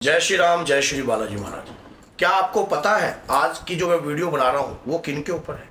जय श्री राम, जय श्री बालाजी महाराज। क्या आपको पता है आज की जो मैं वीडियो बना रहा हूं वो किन के ऊपर है?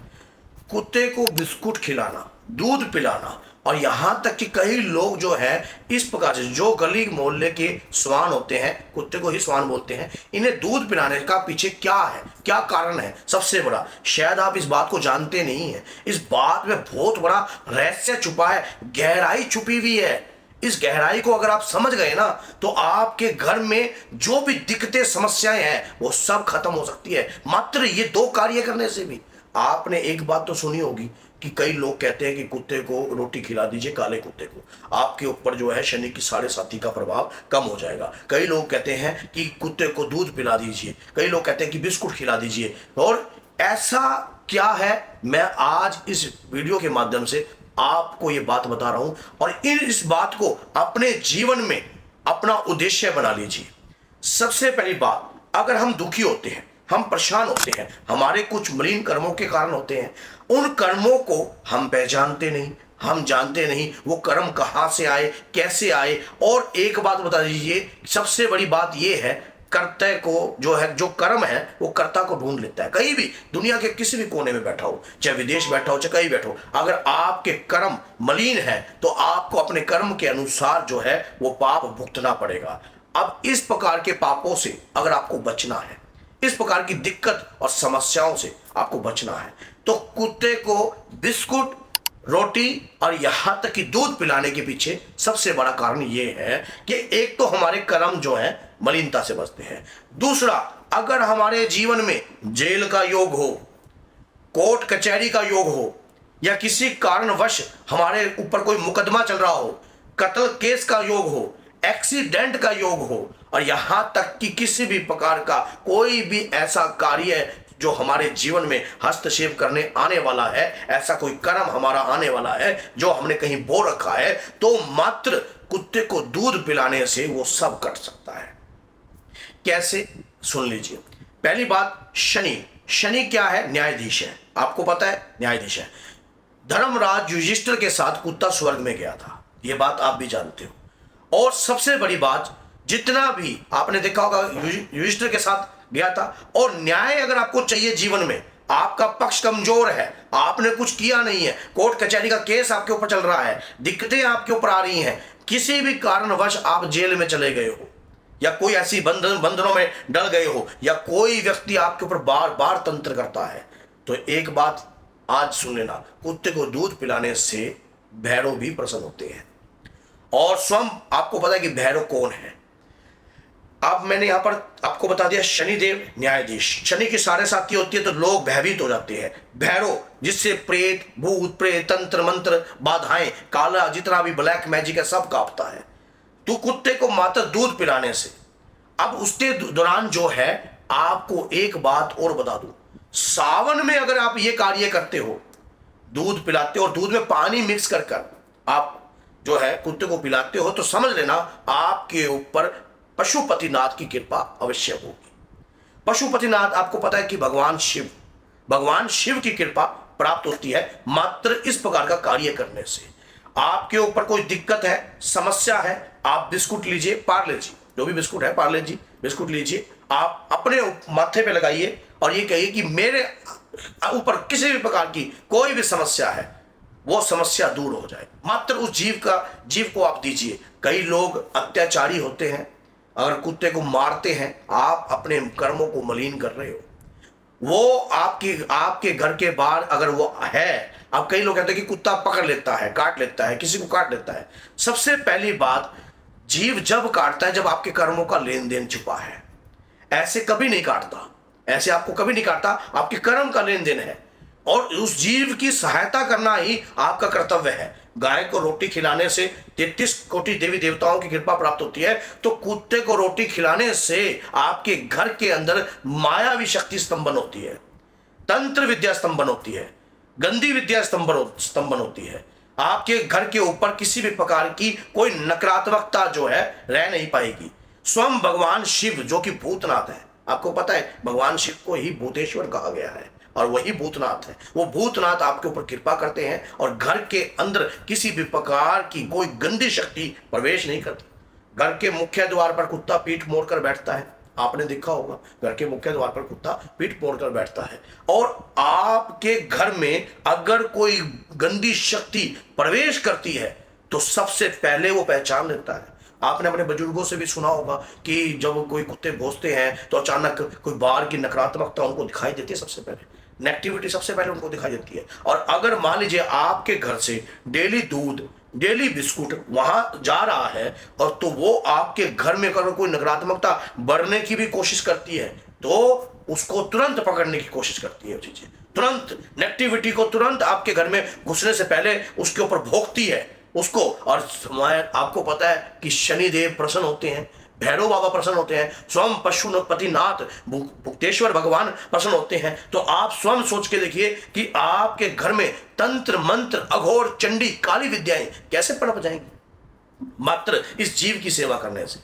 कुत्ते को बिस्कुट खिलाना, दूध पिलाना, और यहां तक कि कई लोग जो है इस प्रकार से जो गली मोहल्ले के स्वान होते हैं, कुत्ते को ही स्वान बोलते हैं, इन्हें दूध पिलाने का पीछे क्या है, क्या कारण है? सबसे बड़ा, शायद आप इस बात को जानते नहीं है, इस बात में बहुत बड़ा रहस्य छुपा है, गहराई छुपी हुई है। इस गहराई को अगर आप समझ गए ना तो आपके घर में जो भी दिक्कतें समस्याएं हैं वो सब खत्म हो सकती है मात्र ये दो कार्य करने से भी। आपने एक बात तो सुनी होगी कि कई लोग कहते हैं कि कुत्ते को रोटी खिला दीजिए, काले कुत्ते को, आपके ऊपर जो है शनि की 7.5 का प्रभाव कम हो जाएगा। कई लोग कहते हैं कि कुत्ते को दूध पिला दीजिए, कई लोग कहते हैं कि बिस्कुट खिला दीजिए। और ऐसा क्या है, मैं आज इस वीडियो के माध्यम से आपको ये बात बता रहा हूं, और इस बात को अपने जीवन में अपना उद्देश्य बना लीजिए। सबसे पहली बात, अगर हम दुखी होते हैं, हम परेशान होते हैं, हमारे कुछ मलिन कर्मों के कारण होते हैं, उन कर्मों को हम पहचानते नहीं, हम जानते नहीं वो कर्म कहां से आए, कैसे आए। और एक बात बता दीजिए, सबसे बड़ी बात यह है, कर्ता को जो है, जो कर्म है वो कर्ता को ढूंढ लेता है। कहीं भी दुनिया के किसी भी कोने में बैठा हो, चाहे विदेश बैठा हो, चाहे कहीं बैठा हो, अगर आपके कर्म मलिन है तो आपको अपने कर्म के अनुसार जो है वो पाप भुगतना पड़ेगा। अब इस प्रकार के पापों से अगर आपको बचना है, इस प्रकार की दिक्कत और समस्याओं से आपको बचना है, तो कुत्ते को बिस्कुट, रोटी और यहां तक कि दूध पिलाने के पीछे सबसे बड़ा कारण यह है कि एक तो हमारे कर्म जो है मलिनता से बचते हैं। दूसरा, अगर हमारे जीवन में जेल का योग हो, कोर्ट कचहरी का योग हो, या किसी कारणवश हमारे ऊपर कोई मुकदमा चल रहा हो, कत्ल केस का योग हो, एक्सीडेंट का योग हो, और यहां तक कि किसी भी प्रकार का कोई भी ऐसा कार्य जो हमारे जीवन में हस्तक्षेप करने आने वाला है, ऐसा कोई कर्म हमारा आने वाला है जो हमने कहीं बो रखा है, तो मात्र कुत्ते को दूध पिलाने से वो सब कट सकता है। कैसे? सुन लीजिए। पहली बात, शनि। शनि क्या है? न्यायाधीश है। आपको पता है न्यायाधीश है। धर्मराज युधिष्ठिर के साथ कुत्ता स्वर्ग में गया था, यह बात आप भी जानते हो। और सबसे बड़ी बात, जितना भी आपने देखा होगा युधिष्ठिर के साथ गया था। और न्याय अगर आपको चाहिए जीवन में, आपका पक्ष कमजोर है, आपने कुछ किया नहीं है, कोर्ट कचहरी का केस आपके ऊपर चल रहा है, दिक्कतें आपके ऊपर आ रही हैं, किसी भी कारणवश आप जेल में चले गए हो, या कोई ऐसी बंधनों में डल गए हो, या कोई व्यक्ति आपके ऊपर बार बार तंत्र करता है, तो एक बात आज सुन लेना, कुत्ते को दूध पिलाने से भैरव भी प्रसन्न होते हैं। और स्वयं आपको पता है कि भैरव कौन है। अब मैंने यहां पर आपको बता दिया, शनिदेव न्यायाधीश। शनि की 7.5 होती है तो लोग भयभीत हो जाते हैं। भैरव, जिससे प्रेत, भूत प्रेत, तंत्र मंत्र, बाधाएं, काला, जितना भी ब्लैक मैजिक है, सब कांपता है। तो कुत्ते को मात्र दूध पिलाने से। अब उसके दौरान जो है, आपको एक बात और बता दूं, सावन में अगर आप ये कार्य करते हो, दूध पिलाते हो और दूध में पानी मिक्स कर आप जो है कुत्ते को पिलाते हो, तो समझ लेना आपके ऊपर पशुपतिनाथ की कृपा अवश्य होगी। पशुपतिनाथ आपको पता है कि भगवान शिव की कृपा प्राप्त होती है मात्र इस प्रकार का कार्य करने से। आपके ऊपर कोई दिक्कत है, समस्या है, आप बिस्कुट लीजिए, पार्ले जी, जो भी बिस्कुट है, पार्ले जी बिस्कुट लीजिए, आप अपने माथे पे लगाइए और ये कहिए कि मेरे ऊपर किसी भी प्रकार की कोई भी समस्या है, वो समस्या दूर हो जाए। मात्र उस जीव को आप दीजिए। कई लोग अत्याचारी होते हैं, अगर कुत्ते को मारते हैं, आप अपने कर्मों को मलिन कर रहे हो। वो आपके घर के बाहर अगर वो है, अब कई लोग कहते हैं कि कुत्ता पकड़ लेता है, काट लेता है, किसी को काट लेता है। सबसे पहली बात, जीव जब काटता है जब आपके कर्मों का लेन देन छुपा है, ऐसे कभी नहीं काटता, ऐसे आपको कभी नहीं काटता, आपके कर्म का लेन देन है, और उस जीव की सहायता करना ही आपका कर्तव्य है। गाय को रोटी खिलाने से 33 कोटि देवी देवताओं की कृपा प्राप्त होती है, तो कुत्ते को रोटी खिलाने से आपके घर के अंदर मायावी शक्ति स्तंभन होती है, तंत्र विद्या स्तंभन होती है, गंदी विद्या स्तंभन होती है। आपके घर के ऊपर किसी भी प्रकार की कोई नकारात्मकता जो है रह नहीं पाएगी। स्वयं भगवान शिव जो कि भूतनाथ है, आपको पता है भगवान शिव को ही भूतेश्वर कहा गया है, और वही भूतनाथ है। वो भूतनाथ आपके ऊपर कृपा करते हैं और घर के अंदर किसी भी प्रकार की कोई गंदी शक्ति प्रवेश नहीं करती। घर के मुख्य द्वार पर कुत्ता पीठ मोड़कर बैठता है, आपने देखा होगा, घर के मुख्य द्वार पर कुत्ता पीठ मोड़कर बैठता है। और आपके घर में अगर कोई गंदी शक्ति प्रवेश करती है तो सबसे पहले वो पहचान लेता है। आपने अपने बुजुर्गों से भी सुना होगा कि जब कोई कुत्ते भौंकते हैं तो अचानक कोई बाहर की नकारात्मकता उनको दिखाई देती है, सबसे पहले नेगेटिविटी सबसे पहले उनको दिखाई देती है। और अगर मान लीजिए आपके घर से डेली दूध, डेली बिस्कुट वहां जा रहा है और तो वो आपके घर में अगर कोई नकारात्मकता बढ़ने की भी कोशिश करती है तो उसको तुरंत पकड़ने की कोशिश करती है। चीजें तुरंत नेगेटिविटी को तुरंत आपके घर में घुसने से पहले उसके ऊपर भोंकती है उसको। और आपको पता है कि शनिदेव प्रसन्न होते हैं, भैरव बाबा प्रसन्न होते हैं, स्वयं पशुपतिनाथ भुक्तेश्वर भगवान प्रसन्न होते हैं। तो आप स्वयं सोच के देखिए कि आपके घर में तंत्र मंत्र अघोर चंडी काली विद्याएं कैसे पनप जाएंगी मात्र इस जीव की सेवा करने से।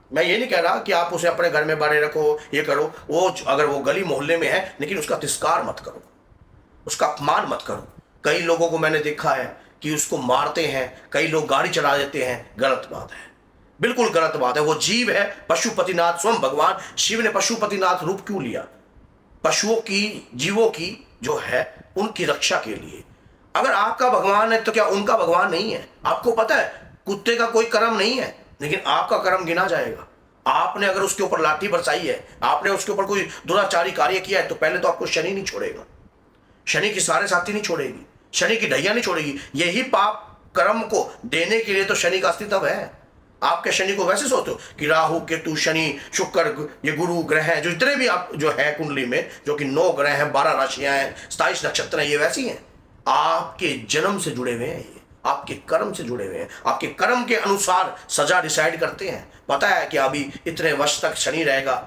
मैं ये नहीं कह रहा कि आप उसे अपने घर में बाड़े रखो, ये करो, वो अगर वो गली मोहल्ले में है, लेकिन उसका तिरस्कार मत करो, उसका अपमान मत करो। कई लोगों को मैंने देखा है कि उसको मारते हैं, कई लोग गाड़ी चला देते हैं, गलत बात है, बिल्कुल गलत बात है। वो जीव है, पशुपतिनाथ स्वयं भगवान शिव ने पशुपतिनाथ रूप क्यों लिया? पशुओं की, जीवों की जो है उनकी रक्षा के लिए। अगर आपका भगवान है तो क्या उनका भगवान नहीं है? आपको पता है कुत्ते का कोई कर्म नहीं है, लेकिन आपका कर्म गिना जाएगा। आपने अगर उसके ऊपर लाठी बरसाई है, आपने उसके ऊपर कोई दुराचारी कार्य किया है, तो पहले तो आपको शनि नहीं छोड़ेगा, शनि की सारे साथी नहीं छोड़ेगी, शनि की ढैया नहीं छोड़ेगी। यही पाप कर्म को देने के लिए तो शनि का अस्तित्व है। आपके शनि को वैसे सोचो कि राहु केतु शनि शुक्र, ये गुरु ग्रह हैं, जो इतने भी आप जो है कुंडली में, जो कि 9 ग्रह हैं, 12 राशियां हैं, 27 नक्षत्र हैं, ये वैसी हैं, आपके जन्म से जुड़े हुए हैं, ये आपके कर्म से जुड़े हुए हैं। आपके कर्म के अनुसार सजा डिसाइड करते हैं। पता है कि अभी इतने वर्ष तक शनि रहेगा,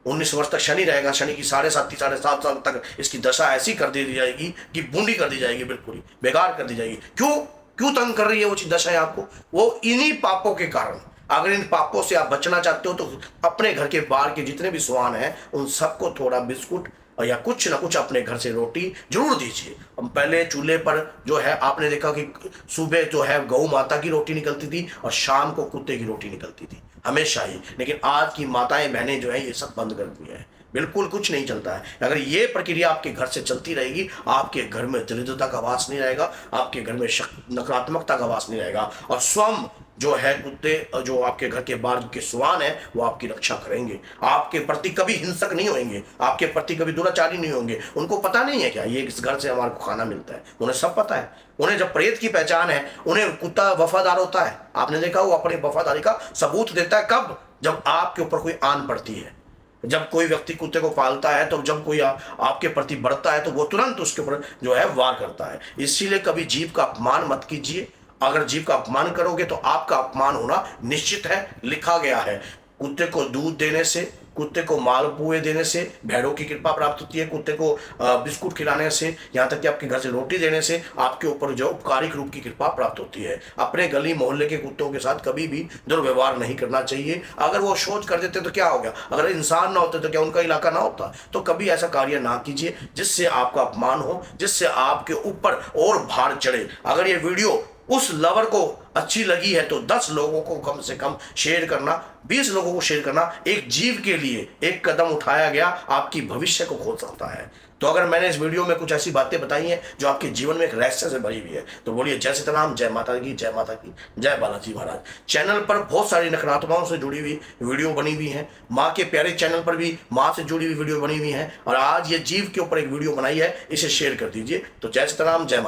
19 वर्ष तक शनि रहेगा, शनि की 7.5 साल तक इसकी दशा ऐसी कर दी जाएगी कि बूंदी कर दी जाएगी, बिल्कुल ही बेकार कर दी जाएगी। क्यों तंग कर रही है वो चीज दशा है आपको? वो इन्हीं पापों के कारण। अगर इन पापों से आप बचना चाहते हो तो अपने घर के बाहर के जितने भी स्वान हैं उन सबको थोड़ा बिस्कुट और या कुछ ना कुछ अपने घर से रोटी जरूर दीजिए। पहले चूल्हे पर जो है आपने देखा कि सुबह जो है गौ माता की रोटी निकलती थी और शाम को कुत्ते की रोटी निकलती थी हमेशा ही। लेकिन आज की माताएं बहनें जो है ये सब बंद कर दी है, बिल्कुल कुछ नहीं चलता है। अगर ये प्रक्रिया आपके घर से चलती रहेगी, आपके घर में दरिद्रता का वास नहीं रहेगा, आपके घर में नकारात्मकता का वास नहीं रहेगा। और स्वयं जो है कुत्ते, जो आपके घर के बाहर के स्वान है, वो आपकी रक्षा करेंगे, आपके प्रति कभी हिंसक नहीं होंगे, आपके प्रति कभी दुराचारी नहीं होंगे। उनको पता नहीं है क्या ये इस घर से हमारे को खाना मिलता है, उन्हें सब पता है। उन्हें जब प्रेत की पहचान है, उन्हें कुत्ता वफादार होता है। आपने देखा वो अपनी वफादारी का सबूत देता है कब? जब आपके ऊपर कोई आन पड़ती है। जब कोई व्यक्ति कुत्ते को पालता है तो जब कोई आपके प्रति बढ़ता है तो वो तुरंत उसके ऊपर जो है वार करता है। इसीलिए कभी जीव का अपमान मत कीजिए। अगर जीव का अपमान करोगे तो आपका अपमान होना निश्चित है, लिखा गया है। कुत्ते को दूध देने से, कुत्ते को मालपुए देने से भैरव की कृपा प्राप्त होती है। कुत्ते को बिस्कुट खिलाने से, यहाँ तक कि आपके घर से रोटी देने से आपके ऊपर जो उपकारिक रूप की कृपा प्राप्त होती है। अपने गली मोहल्ले के कुत्तों के साथ कभी भी दुर्व्यवहार नहीं करना चाहिए। अगर वो शोध कर देते तो क्या हो गया? अगर इंसान ना होते तो क्या उनका इलाका ना होता? तो कभी ऐसा कार्य ना कीजिए जिससे आपका अपमान हो, जिससे आपके ऊपर और भार चढ़े। अगर ये वीडियो उस लवर को अच्छी लगी है तो 10 लोगों को कम से कम शेयर करना, 20 लोगों को शेयर करना। एक जीव के लिए एक कदम उठाया गया आपकी भविष्य को खोल सकता है। तो अगर मैंने इस वीडियो में कुछ ऐसी बातें बताई हैं जो आपके जीवन में एक रहस्य से भरी हुई है तो बोलिए जय सीताराम, जय माता की, जय माता की, जय बालाजी महाराज। चैनल पर बहुत सारी नकारात्मकताओं से जुड़ी हुई वीडियो बनी हुई है। माँ के प्यारे चैनल पर भी माँ से जुड़ी हुई वीडियो बनी हुई है। और आज ये जीव के ऊपर एक वीडियो बनाई है, इसे शेयर कर दीजिए। तो जय सीताराम, जय माता।